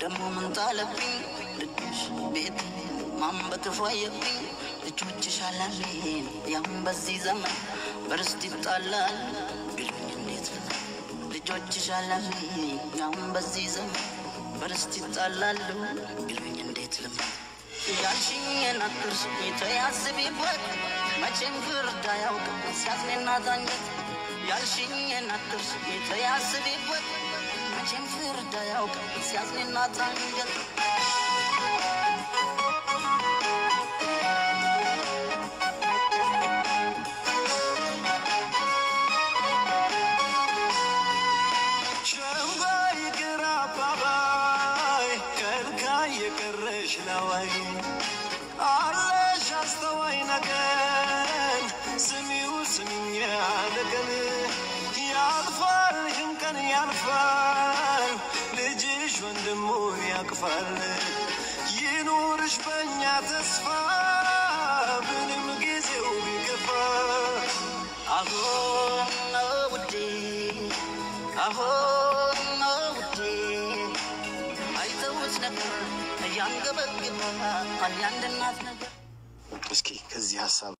ደሞ ምን ጣለብኝ ልጅሽ ቤት ማን በክፋየብኝ ልጆችሽ አላልኝ ያም በዚህ ዘመን በርስት ይጣላል ቢሉኝ እንዴት ልጆችሽ አላልኝ ያም በዚህ ዘመን በርስት ይጣላል ቢሉኝ እንዴት ያልሽኝን አትርሺ ተያስቢበት መቼም ፍርድ አያውቅም ሲያዝንና ታንጀት ያልሽኝን አትርሺ ተያስቢበት መቼም ፍርድ አያውቅም ሲያዝንና ታንጀት نوای علاش استوای نکن سمیو سمیه نکن یالفال یمکن یالفال لجیش وندمون یکفال ینورش بنیا تصفا بنم گیزه و بیکفا آهو نودی آهو نودی አይተውት ነበር ያንገበግባ አንድ እናት ነገር እስኪ ከዚህ ሐሳብ